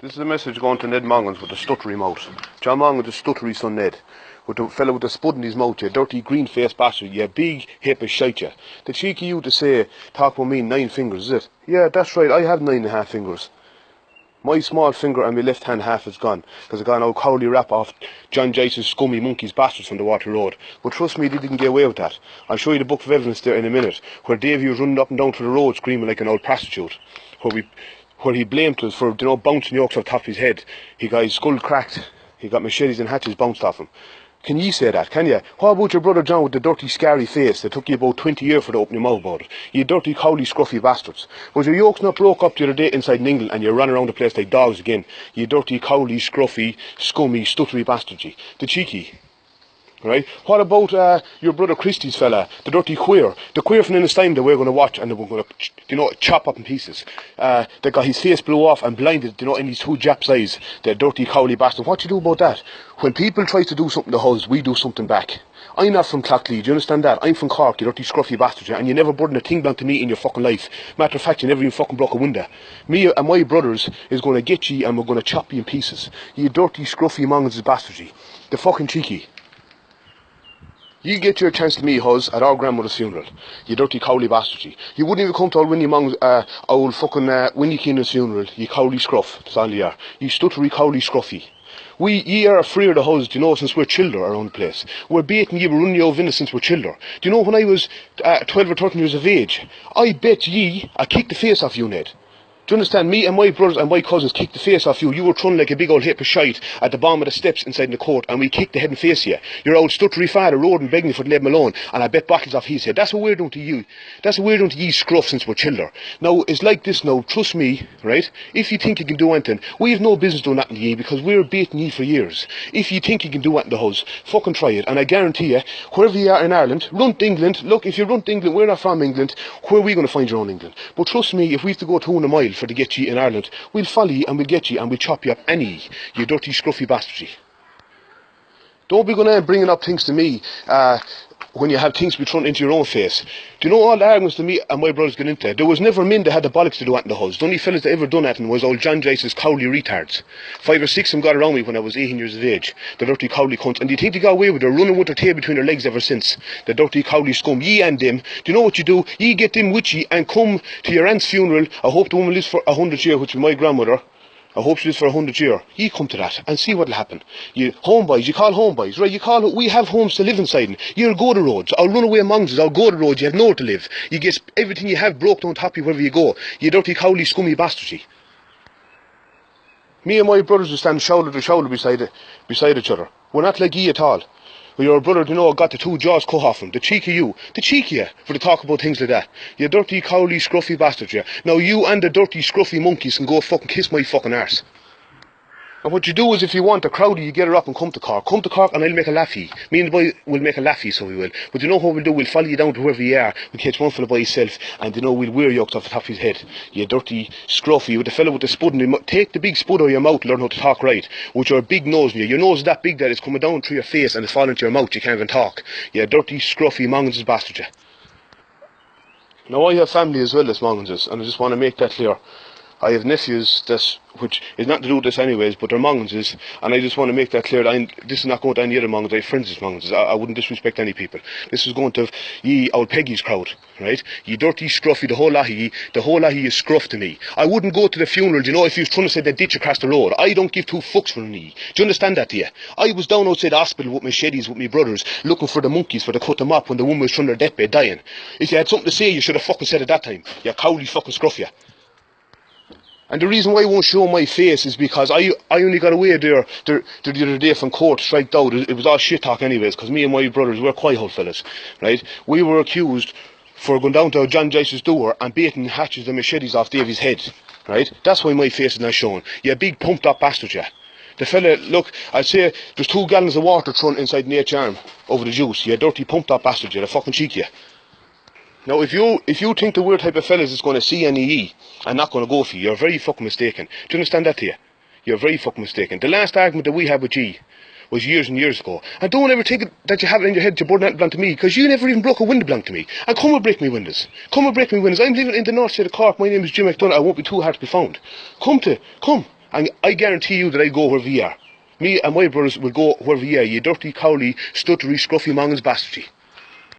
This is a message going to Ned Mongans with the stuttery mouth. John Mongans, the stuttery son Ned. With the fella with the spud in his mouth, you dirty green-faced bastard, you big hip of shite, you. The cheeky you to say, talk about me 9 fingers, is it? Yeah, that's right, I have 9.5 fingers. My small finger and my left hand half is gone, because I got an old cowley rap off John Jace's scummy monkeys bastards from the Water Road. But trust me, they didn't get away with that. I'll show you the book of evidence there in a minute, where Davey was running up and down to the road screaming like an old prostitute, where he blamed us for, you know, bouncing yokes off the top of his head. He got his skull cracked, he got machetes and hatchets bounced off him. Can ye say that, can ye? What about your brother John with the dirty scary face that took you about 20 years for to open your mouth about it? You dirty cowley scruffy bastards. Was your yokes not broke up the other day inside in England and you ran around the place like dogs again? You dirty cowley scruffy, scummy, stuttery bastard, ye. The cheeky. Right? What about your brother Christie's fella, the dirty queer? The queer from this time that we're going to watch and we're going to, you know, chop up in pieces. That got his face blew off and blinded, you know, in his 2 Japs' eyes. The dirty cowley bastard. What you do about that? When people try to do something to us, we do something back. I'm not from Clockley, do you understand that? I'm from Cork, you dirty scruffy bastard, and you never burden a thing down to me in your fucking life. Matter of fact, you never even fucking broke a window. Me and my brothers is going to get ye and we're going to chop you in pieces. You dirty scruffy mongers bastard, ye. The fucking cheeky. You get your chance to me, huz, at our grandmother's funeral. You dirty cowley bastard, ye. You wouldn't even come to old Winnie Mong's, old fucking, Winnie Keenan's funeral, you cowley scruff. That's all you are. You stuttery cowley scruffy. Ye are afraid of the huz, do you know, since we're children around the place. We're baiting ye, we're running you over in since we're children. Do you know, when I was 12 or 13 years of age, I bet ye I kicked the face off you, Ned. Do you understand? Me and my brothers and my cousins kicked the face off you. You were thrown like a big old heap of shite at the bottom of the steps inside the court, and we kicked the head and face of you. Your old stuttery father rode and begging you for to leave him alone, and I bet bottles off his head. That's what we're doing to you. That's what we're doing to ye scruff since we're children. Now, it's like this now, trust me, right? If you think you can do anything, we have no business doing nothing to ye, because we're beating ye for years. If you think you can do anything to us, fucking try it, and I guarantee you, wherever you are in Ireland, run to England. Look, if you run to England, we're not from England, where are we going to find your own England? But trust me, if we have to go 200 miles for to get ye in Ireland, we'll follow you and we'll get you and we'll chop you up any, you dirty scruffy bastard. Don't be going to bringing up things to me when you have things to be thrown into your own face. Do you know all the arguments that me and my brothers get into? There was never men that had the bollocks to do anything to us. The only fellas that ever done anything was old John Jace's cowley retards. 5 or 6 of them got around me when I was 18 years of age. The dirty cowley cunts. And do you think they got away with it? They're running with their tail between their legs ever since. The dirty cowley scum. Ye and them. Do you know what you do? Ye get them with ye and come to your aunt's funeral. I hope the woman lives for 100 years, which is my grandmother. I hope she lives for 100 years. You come to that and see what'll happen. You homeboys, you call homeboys, right? You call, we have homes to live inside in. You'll go the roads. I'll run away amongst us. I'll go the roads. You have nowhere to live. You get everything you have broke down top you wherever you go. You dirty cowley scummy bastard. Me and my brothers will stand shoulder to shoulder beside each other. We're not like ye at all. Well, your brother, you know, got the 2 jaws cut off him. The cheeky you. The cheeky you, for to talk about things like that. You dirty, cowley, scruffy bastard, you. Now you and the dirty, scruffy monkeys can go fucking kiss my fucking arse. And what you do is, if you want a crowdie, you get her up and come to Cork. Come to Cork and I'll make a laughy. Me and the boy will make a laughy, so we will. But you know what we'll do? We'll follow you down to wherever you are. We'll catch one fella by himself, and you know, we'll wear yokes off the top of his head. You dirty, scruffy, with the fella with the spud in your mouth. Take the big spud out of your mouth and learn how to talk right. With your big nose in you. Your nose is that big that it's coming down through your face and it's falling into your mouth. You can't even talk. You dirty, scruffy, mongan's bastard, you. Now, I have family as well as mongan's, and I just want to make that clear. I have nephews, which is not to do with this anyways, but they're mongan's, and I just want to make that clear. This is not going to any other mongan's. I have friends as mongan's. I wouldn't disrespect any people. This is going to ye old Peggy's crowd, right? Ye dirty scruffy, the whole lot of ye is scruff to me. I wouldn't go to the funeral, you know, if you was trying to say that ditch across the road. I don't give 2 fucks for me. Do you understand that, do you? I was down outside the hospital with my sheddies, with my brothers, looking for the monkeys for to cut them up when the woman was on their deathbed dying. If you had something to say, you should have fucking said it that time. You cowley fucking scruff, you. And the reason why I won't show my face is because I only got away there the other day from court, striked out. It was all shit talk anyways, because me and my brothers were quiet old fellas, right? We were accused for going down to John Jace's door and baiting hatches and machetes off Davy's head, right? That's why my face is not shown. You big pumped up bastard, you. The fella, look, I'd say there's 2 gallons of water thrown inside Nate's arm over the juice. You dirty pumped up bastard, you. The fucking cheek, you. Now, if you think the weird type of fellas is going to see NEE and not going to go for you, you're very fucking mistaken. Do you understand that to you? You're very fucking mistaken. The last argument that we had with G was years and years ago. And don't ever think that you have it in your head to burn that belong to me, because you never even broke a window belong to me. And come and break me windows. Come and break me windows. I'm living in the north side of Cork. My name is Jim McDonagh. I won't be too hard to be found. Come And I guarantee you that I go wherever you are. Me and my brothers will go wherever you are, you dirty, cowly, stuttery, scruffy mongans bastard.